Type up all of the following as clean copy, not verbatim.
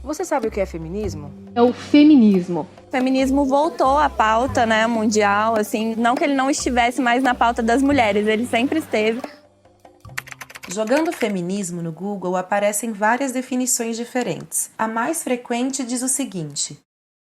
Você sabe o que é feminismo? É o feminismo. O feminismo voltou à pauta, mundial, assim, não que ele não estivesse mais na pauta das mulheres, ele sempre esteve. Jogando feminismo no Google aparecem várias definições diferentes. A mais frequente diz o seguinte: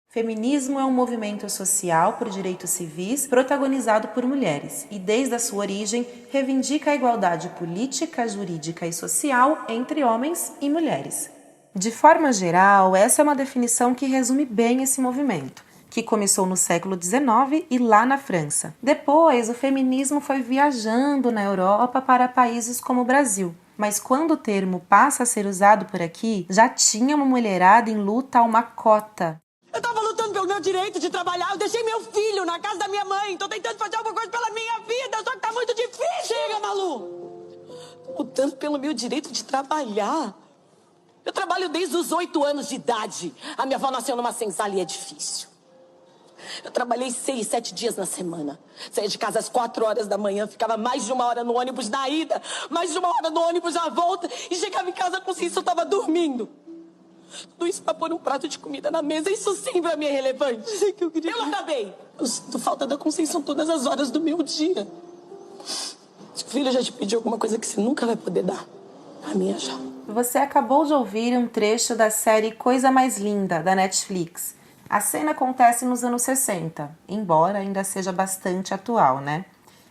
feminismo é um movimento social por direitos civis protagonizado por mulheres e, desde a sua origem, reivindica a igualdade política, jurídica e social entre homens e mulheres. De forma geral, essa é uma definição que resume bem esse movimento, que começou no século XIX e lá na França. Depois, o feminismo foi viajando na Europa para países como o Brasil. Mas quando o termo passa a ser usado por aqui, já tinha uma mulherada em luta a uma cota. Eu tava lutando pelo meu direito de trabalhar, eu deixei meu filho na casa da minha mãe, tô tentando fazer alguma coisa pela minha vida, só que tá muito difícil. Chega, Malu! Tô lutando pelo meu direito de trabalhar. Eu trabalho desde os 8 anos de idade. A minha avó nasceu numa senzala e é difícil. Eu trabalhei 6, 7 dias na semana. Saía de casa às 4 horas da manhã, ficava mais de 1 hora no ônibus na ida, mais de 1 hora no ônibus na volta, e chegava em casa com isso, eu tava dormindo. Tudo isso pra pôr um prato de comida na mesa, isso sim pra mim é relevante. Eu acabei. Eu sinto falta da consciência todas as horas do meu dia. Se o filho já te pediu alguma coisa que você nunca vai poder dar, a minha já. Você acabou de ouvir um trecho da série Coisa Mais Linda, da Netflix. A cena acontece nos anos 60, embora ainda seja bastante atual, né?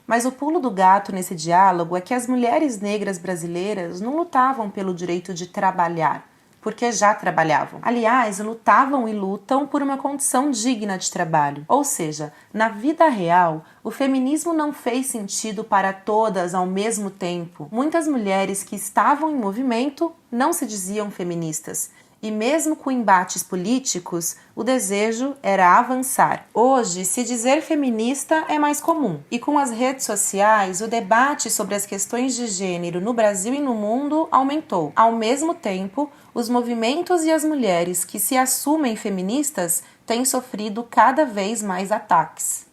Mas o pulo do gato nesse diálogo é que as mulheres negras brasileiras não lutavam pelo direito de trabalhar, porque já trabalhavam. Aliás, lutavam e lutam por uma condição digna de trabalho. Ou seja, na vida real, o feminismo não fez sentido para todas ao mesmo tempo. Muitas mulheres que estavam em movimento não se diziam feministas. E mesmo com embates políticos, o desejo era avançar. Hoje, se dizer feminista é mais comum. E com as redes sociais, o debate sobre as questões de gênero no Brasil e no mundo aumentou. Ao mesmo tempo, os movimentos e as mulheres que se assumem feministas têm sofrido cada vez mais ataques.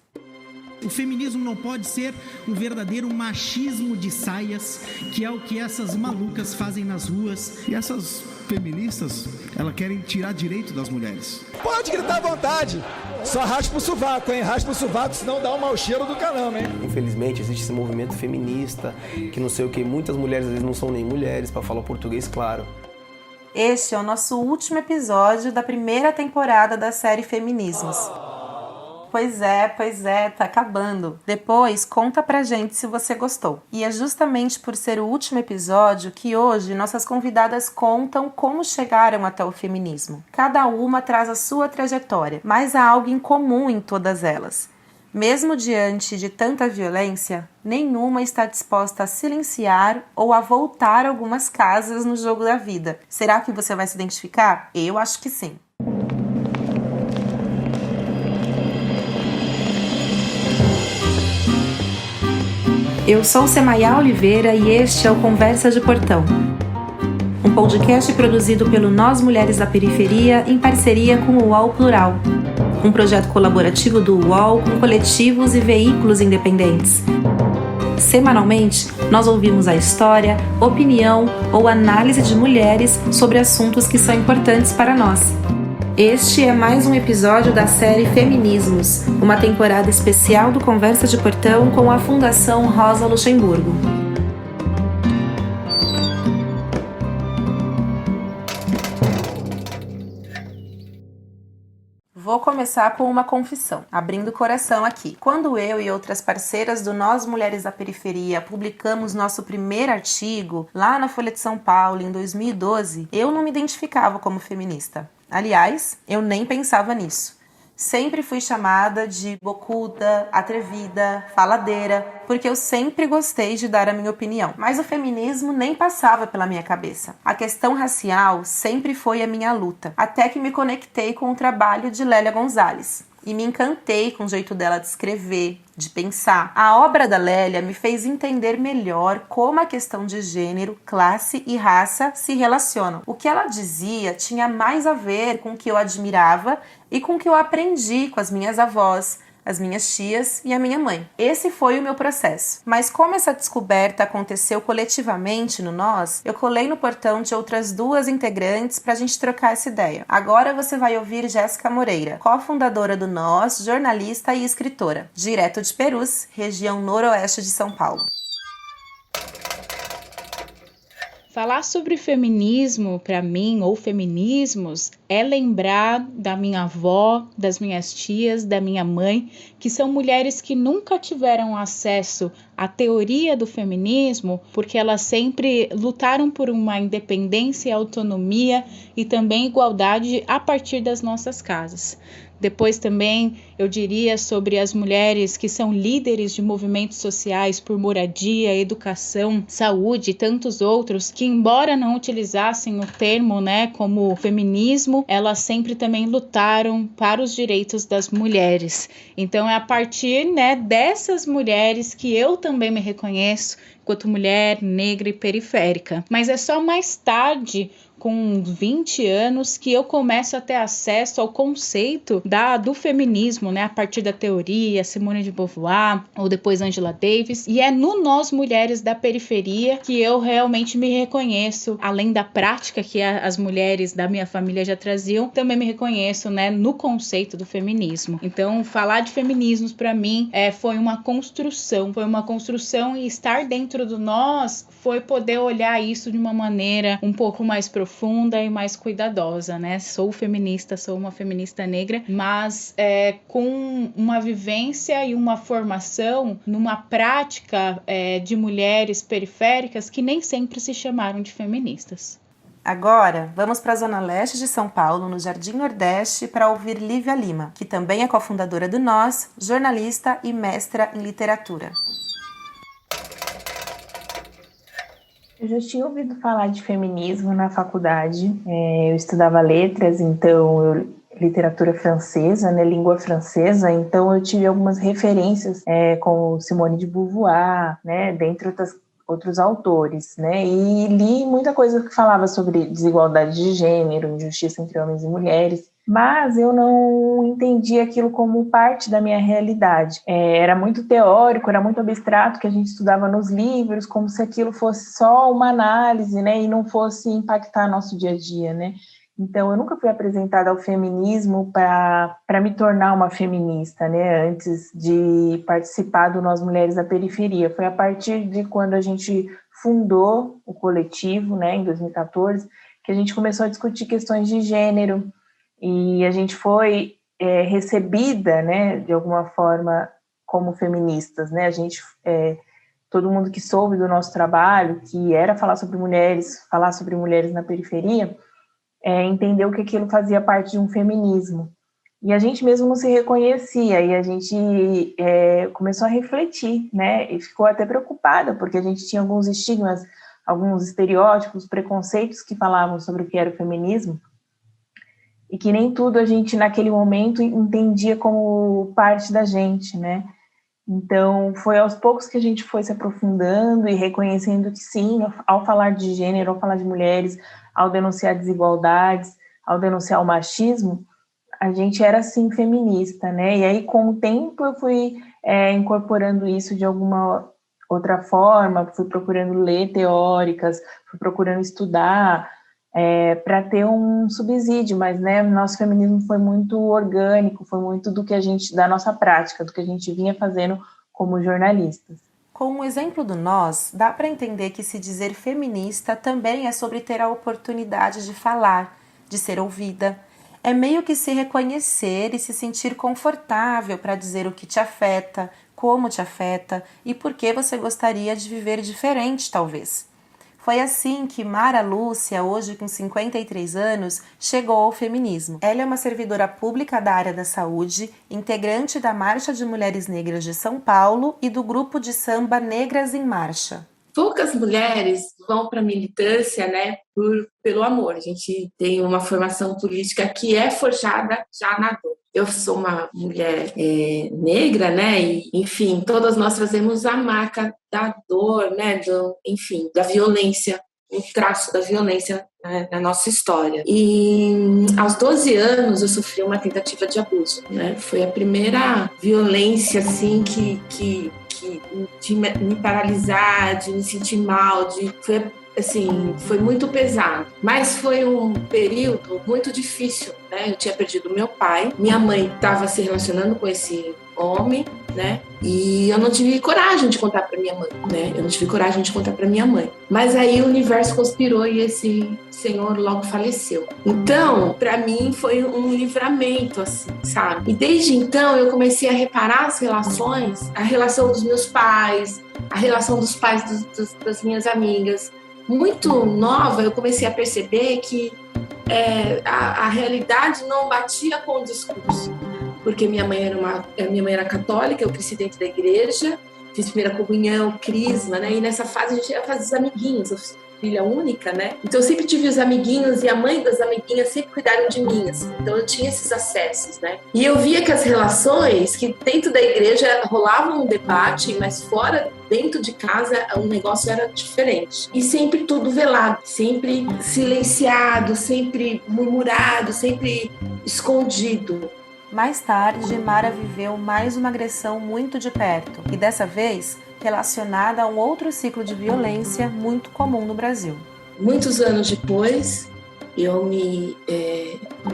O feminismo não pode ser um verdadeiro machismo de saias, que é o que essas malucas fazem nas ruas. E essas feministas, elas querem tirar direito das mulheres. Pode gritar à vontade, só raspa o sovaco, hein? Raspa o sovaco, senão dá um mau cheiro do caramba, hein? Infelizmente existe esse movimento feminista, que não sei o que, muitas mulheres às vezes não são nem mulheres, para falar o português claro. Este é o nosso último episódio da primeira temporada da série Feminismos. Pois é, tá acabando. Depois, conta pra gente se você gostou. E é justamente por ser o último episódio que hoje nossas convidadas contam como chegaram até o feminismo. Cada uma traz a sua trajetória, mas há algo em comum em todas elas. Mesmo diante de tanta violência, nenhuma está disposta a silenciar ou a voltar algumas casas no jogo da vida. Será que você vai se identificar? Eu acho que sim. Eu sou Semaia Oliveira e este é o Conversa de Portão, um podcast produzido pelo Nós Mulheres da Periferia em parceria com o UOL Plural, um projeto colaborativo do UOL com coletivos e veículos independentes. Semanalmente, nós ouvimos a história, opinião ou análise de mulheres sobre assuntos que são importantes para nós. Este é mais um episódio da série Feminismos, uma temporada especial do Conversa de Portão com a Fundação Rosa Luxemburgo. Vou começar com uma confissão, abrindo o coração aqui. Quando eu e outras parceiras do Nós Mulheres da Periferia publicamos nosso primeiro artigo, lá na Folha de São Paulo, em 2012, eu não me identificava como feminista. Aliás, eu nem pensava nisso. Sempre fui chamada de bocuda, atrevida, faladeira, porque eu sempre gostei de dar a minha opinião. Mas o feminismo nem passava pela minha cabeça. A questão racial sempre foi a minha luta, até que me conectei com o trabalho de Lélia Gonzalez. E me encantei com o jeito dela de escrever, de pensar. A obra da Lélia me fez entender melhor como a questão de gênero, classe e raça se relacionam. O que ela dizia tinha mais a ver com o que eu admirava e com o que eu aprendi com as minhas avós, as minhas tias e a minha mãe. Esse foi o meu processo. Mas como essa descoberta aconteceu coletivamente no Nós, eu colei no portão de outras 2 integrantes para a gente trocar essa ideia. Agora você vai ouvir Jéssica Moreira, cofundadora do Nós, jornalista e escritora, direto de Perus, região noroeste de São Paulo. Falar sobre feminismo, para mim, ou feminismos, é lembrar da minha avó, das minhas tias, da minha mãe, que são mulheres que nunca tiveram acesso à teoria do feminismo, porque elas sempre lutaram por uma independência e autonomia e também igualdade a partir das nossas casas. Depois também eu diria sobre as mulheres que são líderes de movimentos sociais por moradia, educação, saúde e tantos outros, que embora não utilizassem o termo, como feminismo, elas sempre também lutaram para os direitos das mulheres. Então é a partir, dessas mulheres que eu também me reconheço enquanto mulher negra e periférica. Mas é só mais tarde, com 20 anos, que eu começo a ter acesso ao conceito do feminismo, a partir da teoria, Simone de Beauvoir, ou depois Angela Davis, e é no Nós Mulheres da Periferia que eu realmente me reconheço, além da prática que as mulheres da minha família já traziam, também me reconheço, no conceito do feminismo. Então, falar de feminismos para mim foi uma construção e estar dentro do Nós foi poder olhar isso de uma maneira um pouco mais profunda e mais cuidadosa, Sou feminista, sou uma feminista negra, mas com uma vivência e uma formação numa prática de mulheres periféricas que nem sempre se chamaram de feministas. Agora, vamos para a Zona Leste de São Paulo, no Jardim Nordeste, para ouvir Lívia Lima, que também é cofundadora do Nós, jornalista e mestra em literatura. Eu já tinha ouvido falar de feminismo na faculdade. Eu estudava letras, então literatura francesa, língua francesa, então eu tive algumas referências como Simone de Beauvoir, dentre outros autores, e li muita coisa que falava sobre desigualdade de gênero, injustiça entre homens e mulheres, mas eu não entendi aquilo como parte da minha realidade. Era muito teórico, era muito abstrato, que a gente estudava nos livros, como se aquilo fosse só uma análise, e não fosse impactar nosso dia a dia, Então, eu nunca fui apresentada ao feminismo para me tornar uma feminista, antes de participar do Nós Mulheres da Periferia. Foi a partir de quando a gente fundou o coletivo, em 2014, que a gente começou a discutir questões de gênero, e a gente foi recebida, de alguma forma, como feministas, A gente, todo mundo que soube do nosso trabalho, que era falar sobre mulheres na periferia, entendeu que aquilo fazia parte de um feminismo. E a gente mesmo não se reconhecia, e a gente começou a refletir, e ficou até preocupada, porque a gente tinha alguns estigmas, alguns estereótipos, preconceitos que falavam sobre o que era o feminismo, e que nem tudo a gente, naquele momento, entendia como parte da gente, Então, foi aos poucos que a gente foi se aprofundando e reconhecendo que sim, ao falar de gênero, ao falar de mulheres, ao denunciar desigualdades, ao denunciar o machismo, a gente era sim feminista, E aí, com o tempo, eu fui incorporando isso de alguma outra forma, fui procurando ler teóricas, fui procurando estudar, para ter um subsídio, mas nosso feminismo foi muito orgânico, foi muito da nossa prática, do que a gente vinha fazendo como jornalistas. Com o exemplo do Nós, dá para entender que se dizer feminista também é sobre ter a oportunidade de falar, de ser ouvida. É meio que se reconhecer e se sentir confortável para dizer o que te afeta, como te afeta e por que você gostaria de viver diferente, talvez. Foi assim que Mara Lúcia, hoje com 53 anos, chegou ao feminismo. Ela é uma servidora pública da área da saúde, integrante da Marcha de Mulheres Negras de São Paulo e do grupo de samba Negras em Marcha. Poucas mulheres vão para a militância, pelo amor. A gente tem uma formação política que é forjada já na dor. Eu sou uma mulher negra, e, enfim, todas nós trazemos a marca da dor, da violência, o traço da violência na nossa história. E aos 12 anos eu sofri uma tentativa de abuso, né? Foi a primeira violência, assim, de me paralisar, de me sentir mal, foi muito pesado. Mas foi um período muito difícil, né? Eu tinha perdido meu pai, minha mãe estava se relacionando com esse homem, né? E eu não tive coragem de contar para minha mãe, né? Mas aí o universo conspirou e esse senhor logo faleceu. Então, para mim foi um livramento, assim, sabe? E desde então eu comecei a reparar as relações, a relação dos meus pais, a relação dos pais das minhas amigas. Muito nova, eu comecei a perceber que a realidade não batia com o discurso. Porque minha mãe era católica, eu cresci dentro da igreja, fiz primeira comunhão, crisma, né? E nessa fase a gente ia fazer os amiguinhos, eu fui filha única, né? Então eu sempre tive os amiguinhos e a mãe das amiguinhas sempre cuidaram de mim, assim. Então eu tinha esses acessos, né? E eu via que as relações, que dentro da igreja rolava um debate, mas fora, dentro de casa, o negócio era diferente. E sempre tudo velado, sempre silenciado, sempre murmurado, sempre escondido. Mais tarde, Mara viveu mais uma agressão muito de perto, e dessa vez relacionada a um outro ciclo de violência muito comum no Brasil. Muitos anos depois, eu me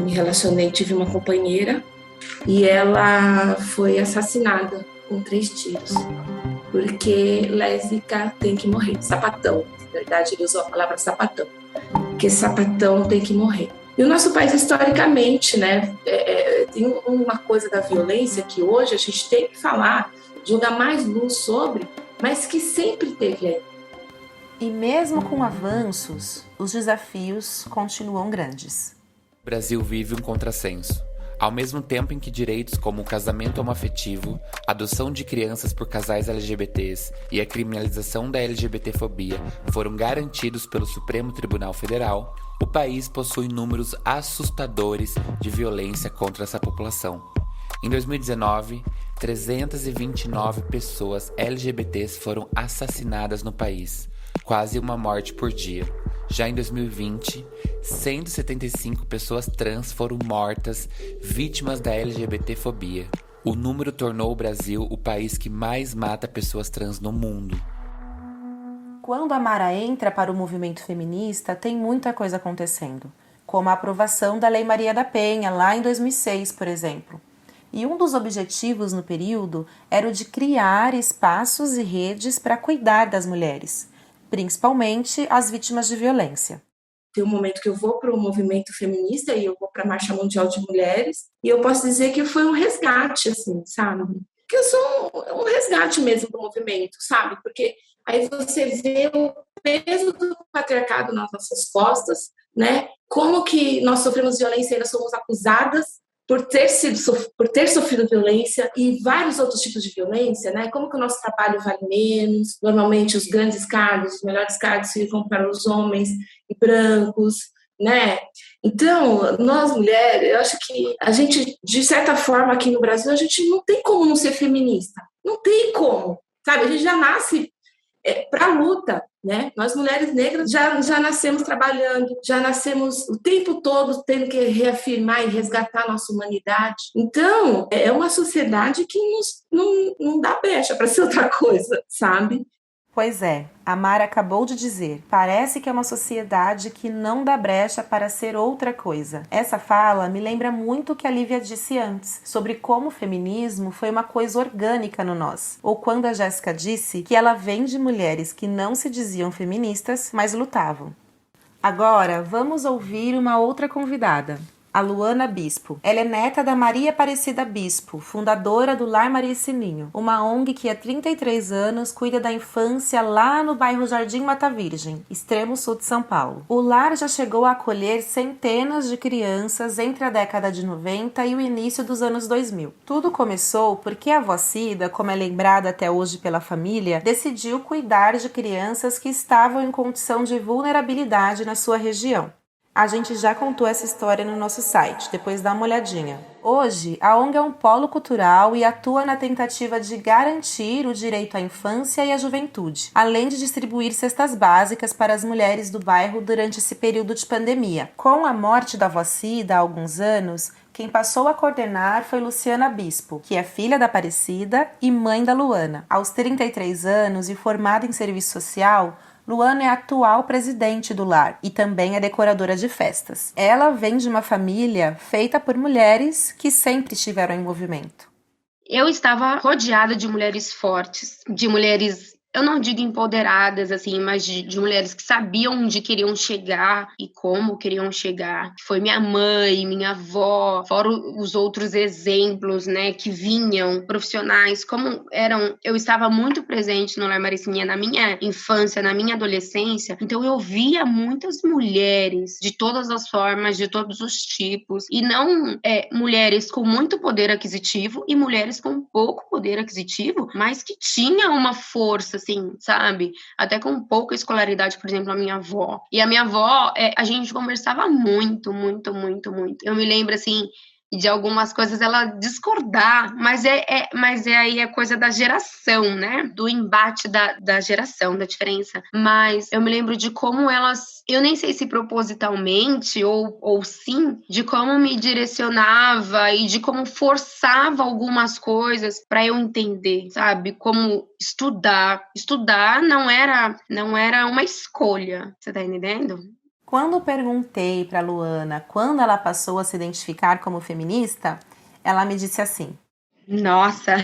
relacionei, tive uma companheira e ela foi assassinada com 3 tiros, porque lésbica tem que morrer, sapatão, na verdade ele usou a palavra sapatão, porque sapatão tem que morrer. E o nosso país, historicamente, né, tem uma coisa da violência que hoje a gente tem que falar, jogar mais luz sobre, mas que sempre teve aí. E mesmo com avanços, os desafios continuam grandes. O Brasil vive um contrassenso. Ao mesmo tempo em que direitos como o casamento homoafetivo, adoção de crianças por casais LGBTs e a criminalização da LGBTfobia foram garantidos pelo Supremo Tribunal Federal, o país possui números assustadores de violência contra essa população. Em 2019, 329 pessoas LGBTs foram assassinadas no país, quase uma morte por dia. Já em 2020, 175 pessoas trans foram mortas, vítimas da LGBTfobia. O número tornou o Brasil o país que mais mata pessoas trans no mundo. Quando a Mara entra para o movimento feminista, tem muita coisa acontecendo, como a aprovação da Lei Maria da Penha, lá em 2006, por exemplo. E um dos objetivos no período era o de criar espaços e redes para cuidar das mulheres, principalmente as vítimas de violência. Tem um momento que eu vou para o movimento feminista e eu vou para a Marcha Mundial de Mulheres e eu posso dizer que foi um resgate, assim, sabe? Que eu sou um resgate mesmo do movimento, sabe? Porque aí você vê o peso do patriarcado nas nossas costas, né? Como que nós sofremos violência e ainda somos acusadas por ter sofrido violência e vários outros tipos de violência, né? Como que o nosso trabalho vale menos? Normalmente os grandes cargos, os melhores cargos ficam para os homens e brancos, né? Então, nós mulheres, eu acho que a gente, de certa forma, aqui no Brasil, a gente não tem como não ser feminista. Não tem como, sabe? A gente já nasce para a luta, né? Nós mulheres negras já nascemos trabalhando, já nascemos o tempo todo tendo que reafirmar e resgatar a nossa humanidade. Então, é uma sociedade que não dá brecha para ser outra coisa, sabe? Pois é, a Mara acabou de dizer, parece que é uma sociedade que não dá brecha para ser outra coisa. Essa fala me lembra muito o que a Lívia disse antes, sobre como o feminismo foi uma coisa orgânica no nós. Ou quando a Jéssica disse que ela vem de mulheres que não se diziam feministas, mas lutavam. Agora, vamos ouvir uma outra convidada. A Luana Bispo. Ela é neta da Maria Aparecida Bispo, fundadora do Lar Maria Sininho, uma ONG que há 33 anos cuida da infância lá no bairro Jardim Mata Virgem, extremo sul de São Paulo. O lar já chegou a acolher centenas de crianças entre a década de 90 e o início dos anos 2000. Tudo começou porque a avó Cida, como é lembrada até hoje pela família, decidiu cuidar de crianças que estavam em condição de vulnerabilidade na sua região. A gente já contou essa história no nosso site, depois dá uma olhadinha. Hoje, a ONG é um polo cultural e atua na tentativa de garantir o direito à infância e à juventude, além de distribuir cestas básicas para as mulheres do bairro durante esse período de pandemia. Com a morte da avó Cida há alguns anos, quem passou a coordenar foi Luciana Bispo, que é filha da Aparecida e mãe da Luana. Aos 33 anos e formada em serviço social, Luana é a atual presidente do lar e também é decoradora de festas. Ela vem de uma família feita por mulheres que sempre estiveram em movimento. Eu estava rodeada de mulheres fortes, de mulheres, eu não digo empoderadas, assim, mas de mulheres que sabiam onde queriam chegar e como queriam chegar. Foi minha mãe, minha avó, fora os outros exemplos, né, que vinham, profissionais, como eram. Eu estava muito presente no Lar Maricinha na minha infância, na minha adolescência, então eu via muitas mulheres de todas as formas, de todos os tipos, e não mulheres com muito poder aquisitivo e mulheres com pouco poder aquisitivo, mas que tinham uma força, assim, sabe? Até com pouca escolaridade, por exemplo, a minha avó. E a minha avó, a gente conversava muito. Eu me lembro, assim, de algumas coisas ela discordar, mas aí é coisa da geração, né? Do embate da geração, da diferença. Mas eu me lembro de como elas, eu nem sei se propositalmente ou sim, de como me direcionava e de como forçava algumas coisas para eu entender, sabe? Como estudar não era uma escolha, você tá entendendo? Quando perguntei para Luana quando ela passou a se identificar como feminista, ela me disse assim: Nossa,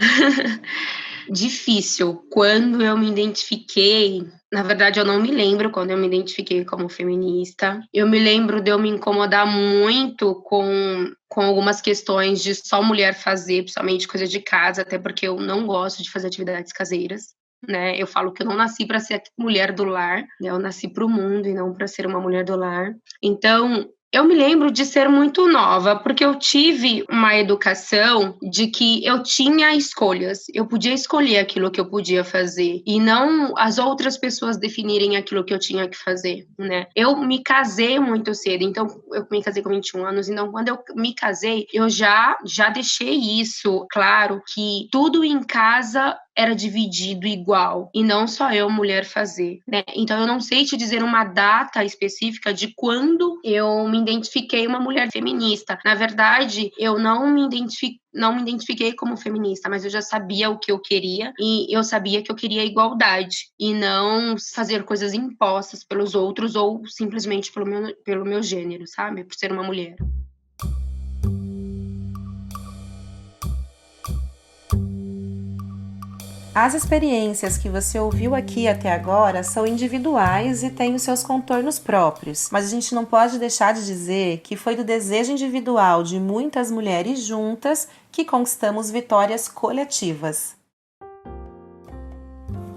difícil. Quando eu me identifiquei, na verdade eu não me lembro quando eu me identifiquei como feminista. Eu me lembro de eu me incomodar muito com algumas questões de só mulher fazer, principalmente coisa de casa, até porque eu não gosto de fazer atividades caseiras. Né? Eu falo que eu não nasci para ser mulher do lar, né? Eu nasci para o mundo e não para ser uma mulher do lar. Então, eu me lembro de ser muito nova, porque eu tive uma educação de que eu tinha escolhas, eu podia escolher aquilo que eu podia fazer, e não as outras pessoas definirem aquilo que eu tinha que fazer, né? Eu me casei muito cedo, então eu me casei com 21 anos, então quando eu me casei, eu já deixei isso claro, que tudo em casa era dividido igual, e não só eu, mulher, fazer, né? Então eu não sei te dizer uma data específica de quando eu me identifiquei uma mulher feminista. Na verdade, eu não me identifiquei como feminista, mas eu já sabia o que eu queria, e eu sabia que eu queria igualdade, e não fazer coisas impostas pelos outros, ou simplesmente pelo meu gênero, sabe? Por ser uma mulher. As experiências que você ouviu aqui até agora são individuais e têm os seus contornos próprios, mas a gente não pode deixar de dizer que foi do desejo individual de muitas mulheres juntas que conquistamos vitórias coletivas.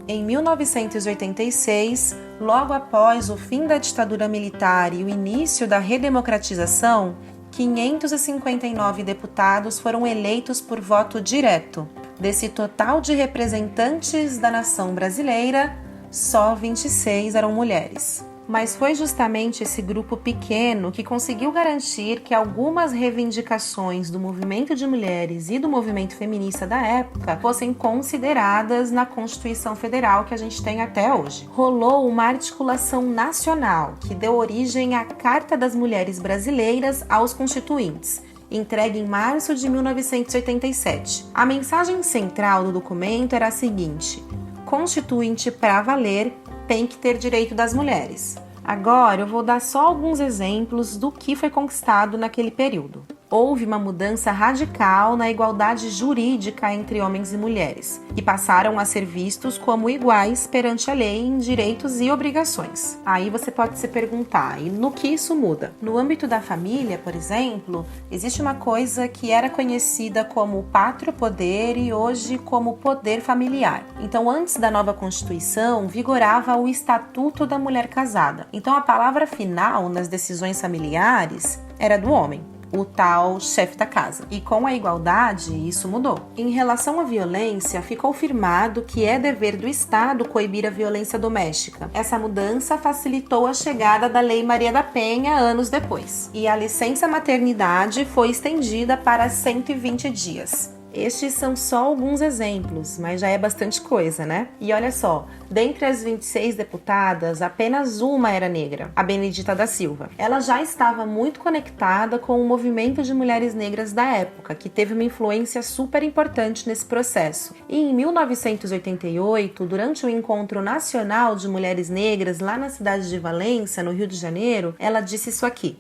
Em 1986, logo após o fim da ditadura militar e o início da redemocratização, 559 deputados foram eleitos por voto direto. Desse total de representantes da nação brasileira, só 26 eram mulheres. Mas foi justamente esse grupo pequeno que conseguiu garantir que algumas reivindicações do movimento de mulheres e do movimento feminista da época fossem consideradas na Constituição Federal que a gente tem até hoje. Rolou uma articulação nacional que deu origem à Carta das Mulheres Brasileiras aos Constituintes, entregue em março de 1987. A mensagem central do documento era a seguinte: Constituinte para valer tem que ter direito das mulheres. Agora eu vou dar só alguns exemplos do que foi conquistado naquele período. Houve uma mudança radical na igualdade jurídica entre homens e mulheres, que passaram a ser vistos como iguais perante a lei em direitos e obrigações. Aí você pode se perguntar, e no que isso muda? No âmbito da família, por exemplo, existe uma coisa que era conhecida como pátrio poder e hoje como poder familiar. Então, antes da nova Constituição, vigorava o Estatuto da Mulher Casada. Então, a palavra final nas decisões familiares era do homem. o tal chefe da casa. E com a igualdade, isso mudou. Em relação à violência, ficou firmado que é dever do Estado coibir a violência doméstica. Essa mudança facilitou a chegada da Lei Maria da Penha anos depois. E a licença maternidade foi estendida para 120 dias. Estes são só alguns exemplos, mas já é bastante coisa, né? E olha só, dentre as 26 deputadas, apenas uma era negra, a Benedita da Silva. Ela já estava muito conectada com o movimento de mulheres negras da época, que teve uma influência super importante nesse processo. E em 1988, durante o Encontro Nacional de Mulheres Negras lá na cidade de Valência, no Rio de Janeiro, ela disse isso aqui.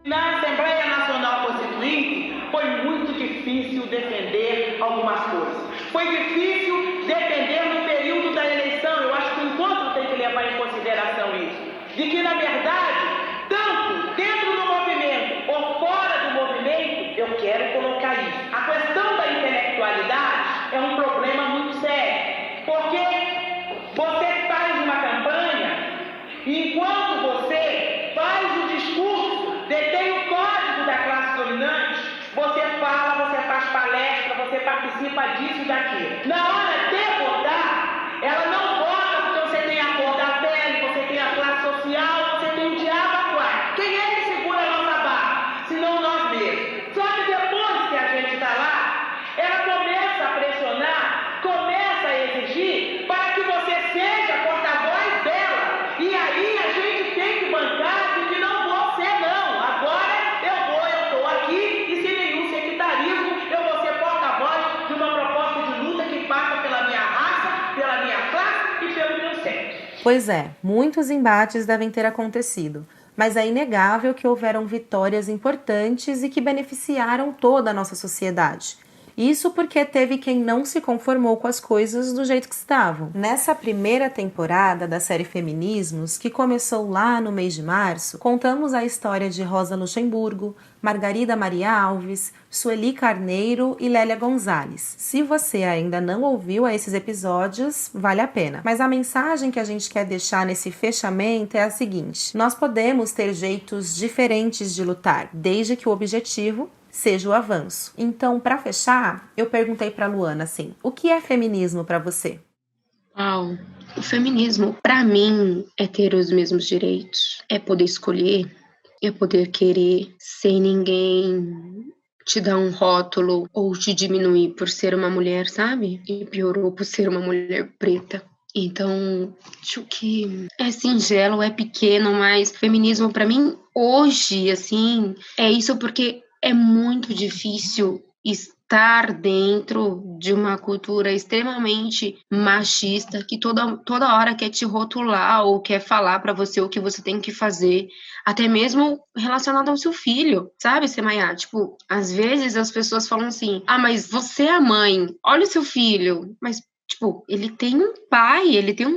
Na Assembleia Nacional Constituinte, foi muito difícil defender algumas coisas. Foi difícil defender no período da eleição. Eu acho que o encontro tem que levar em consideração isso. De que, na verdade, tanto dentro do movimento ou fora do movimento, eu quero colocar isso. A questão da intelectualidade é um problema muito sério. Porque você faz uma campanha e enquanto você faz o discurso, detém o código da classe dominante, você fala, você faz palestra, você participa disso e daquilo. Na hora de votar, ela não vota porque você tem a cor da pele, você tem a classe social, você tem o diabo a quatro. Quem é que segura a nossa barra? Senão nós mesmos. Só que depois que a gente está lá, ela começa a pressionar, começa a exigir para que você seja porta-voz dela. E aí a gente tem que bancar de que não vou ser não. Agora eu estou aqui e sem nenhum sectarismo eu vou ser porta-voz de uma proposta de luta que passa pela minha raça, pela minha classe e pelo meu sexo. Pois é, muitos embates devem ter acontecido, mas é inegável que houveram vitórias importantes e que beneficiaram toda a nossa sociedade. Isso porque teve quem não se conformou com as coisas do jeito que estavam. Nessa primeira temporada da série Feminismos, que começou lá no mês de março, contamos a história de Rosa Luxemburgo, Margarida Maria Alves, Sueli Carneiro e Lélia Gonzalez. Se você ainda não ouviu esses episódios, vale a pena. Mas a mensagem que a gente quer deixar nesse fechamento é a seguinte: nós podemos ter jeitos diferentes de lutar, desde que o objetivo seja o avanço. Então, para fechar, eu perguntei para Luana assim: o que é feminismo para você? O feminismo para mim é ter os mesmos direitos, é poder escolher, é poder querer sem ninguém te dar um rótulo ou te diminuir por ser uma mulher, sabe? E piorou por ser uma mulher preta. Então, acho que é singelo, é pequeno, mas feminismo para mim hoje, assim, é isso porque é muito difícil estar dentro de uma cultura extremamente machista que toda hora quer te rotular ou quer falar pra você o que você tem que fazer, até mesmo relacionado ao seu filho, sabe, Semaia? Tipo, às vezes as pessoas falam assim: ah, mas você é a mãe, olha o seu filho, mas tipo, ele tem um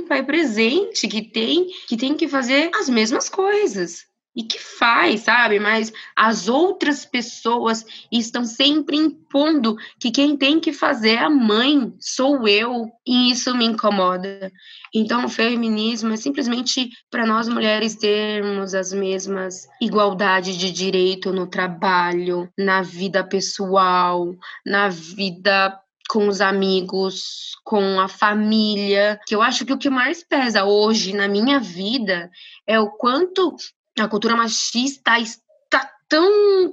pai presente que tem que fazer as mesmas coisas. E que faz, sabe? Mas as outras pessoas estão sempre impondo que quem tem que fazer é a mãe, sou eu. E isso me incomoda. Então, o feminismo é simplesmente para nós mulheres termos as mesmas igualdade de direito no trabalho, na vida pessoal, na vida com os amigos, com a família. Que eu acho que o que mais pesa hoje na minha vida é o quanto a cultura machista está tão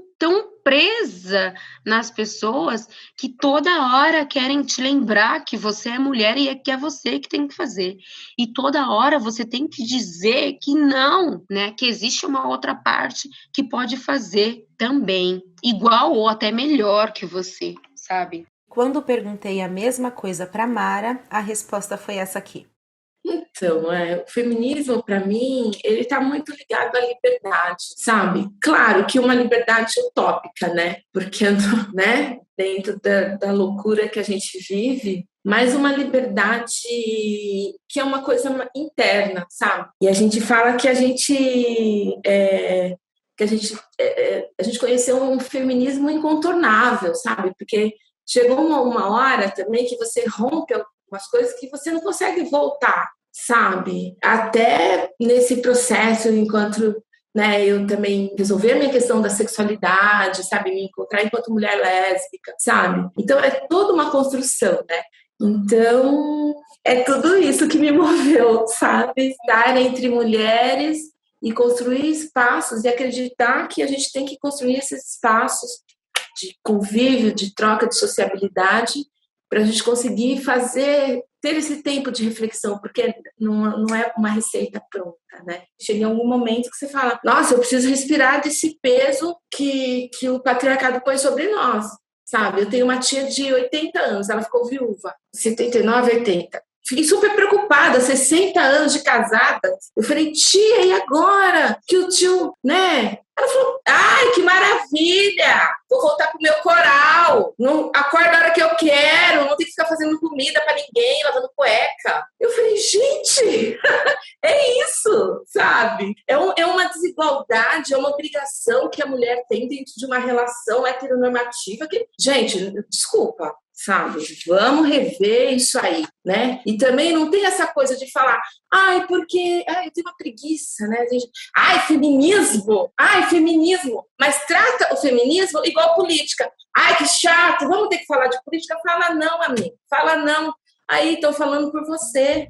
presa nas pessoas que toda hora querem te lembrar que você é mulher e que é você que tem que fazer. E toda hora você tem que dizer que não, né? Que existe uma outra parte que pode fazer também, igual ou até melhor que você, sabe? Quando perguntei a mesma coisa para Mara, a resposta foi essa aqui. Então, o feminismo, para mim, ele está muito ligado à liberdade, sabe? Claro que uma liberdade utópica, né? Porque, né, dentro da loucura que a gente vive, mas uma liberdade que é uma coisa interna, sabe? E a gente fala que a gente conheceu um feminismo incontornável, sabe? Porque chegou uma hora também que você rompe algumas coisas que você não consegue voltar, sabe? Até nesse processo, enquanto né? Eu também resolver a minha questão da sexualidade, sabe? Me encontrar enquanto mulher lésbica, sabe? Então é toda uma construção, né? Então é tudo isso que me moveu, sabe? Estar entre mulheres e construir espaços e acreditar que a gente tem que construir esses espaços de convívio, de troca, de sociabilidade, para a gente conseguir ter esse tempo de reflexão, porque não é uma receita pronta, né? Chega em algum momento que você fala, nossa, eu preciso respirar desse peso que o patriarcado põe sobre nós, sabe? Eu tenho uma tia de 80 anos, ela ficou viúva, 79, 80. Fiquei super preocupada, 60 anos de casada. Eu falei, tia, e agora? Que o tio, né? Ela falou, ai, que maravilha! Vou voltar pro meu coral. Não, acordo a hora que eu quero, não tenho que ficar fazendo comida pra ninguém, lavando cueca. Eu falei, gente, é isso, sabe? É uma desigualdade, é uma obrigação que a mulher tem dentro de uma relação heteronormativa que, gente, desculpa, sabe? Vamos rever isso aí, né? E também não tem essa coisa de falar, porque eu tenho uma preguiça, né? Feminismo, mas trata o feminismo igual política. Que chato, vamos ter que falar de política? Fala não, amigo, fala não. Aí estão falando por você.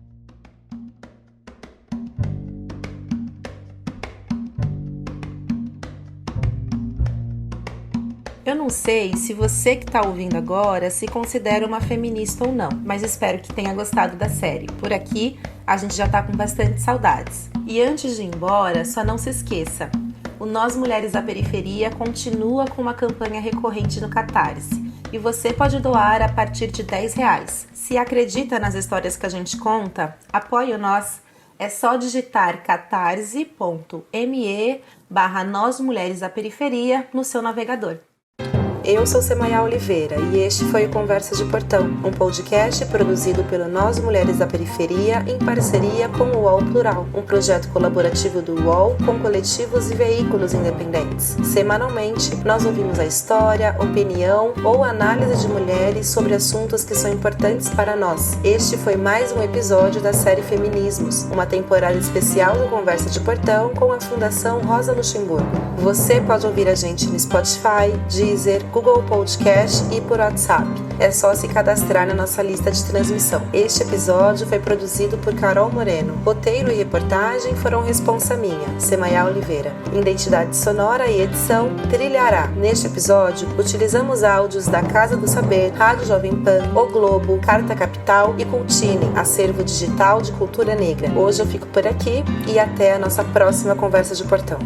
Eu não sei se você que está ouvindo agora se considera uma feminista ou não, mas espero que tenha gostado da série. Por aqui, a gente já tá com bastante saudades. E antes de ir embora, só não se esqueça, o Nós Mulheres da Periferia continua com uma campanha recorrente no Catarse. E você pode doar a partir de R$10. Se acredita nas histórias que a gente conta, apoie o Nós. É só digitar catarse.me/Nós Mulheres da Periferia no seu navegador. Eu sou Semaia Oliveira e este foi o Conversa de Portão, um podcast produzido pelo Nós Mulheres da Periferia em parceria com o UOL Plural, um projeto colaborativo do UOL com coletivos e veículos independentes. Semanalmente, nós ouvimos a história, opinião ou análise de mulheres sobre assuntos que são importantes para nós. Este foi mais um episódio da série Feminismos, uma temporada especial do Conversa de Portão com a Fundação Rosa Luxemburgo. Você pode ouvir a gente no Spotify, Deezer, Google Podcast e por WhatsApp. É só se cadastrar na nossa lista de transmissão. Este episódio foi produzido por Carol Moreno. Roteiro e reportagem foram responsa minha, Semaia Oliveira. Identidade sonora e edição, Trilhará. Neste episódio, utilizamos áudios da Casa do Saber, Rádio Jovem Pan, O Globo, Carta Capital e Cultine, acervo digital de cultura negra. Hoje eu fico por aqui e até a nossa próxima Conversa de Portão.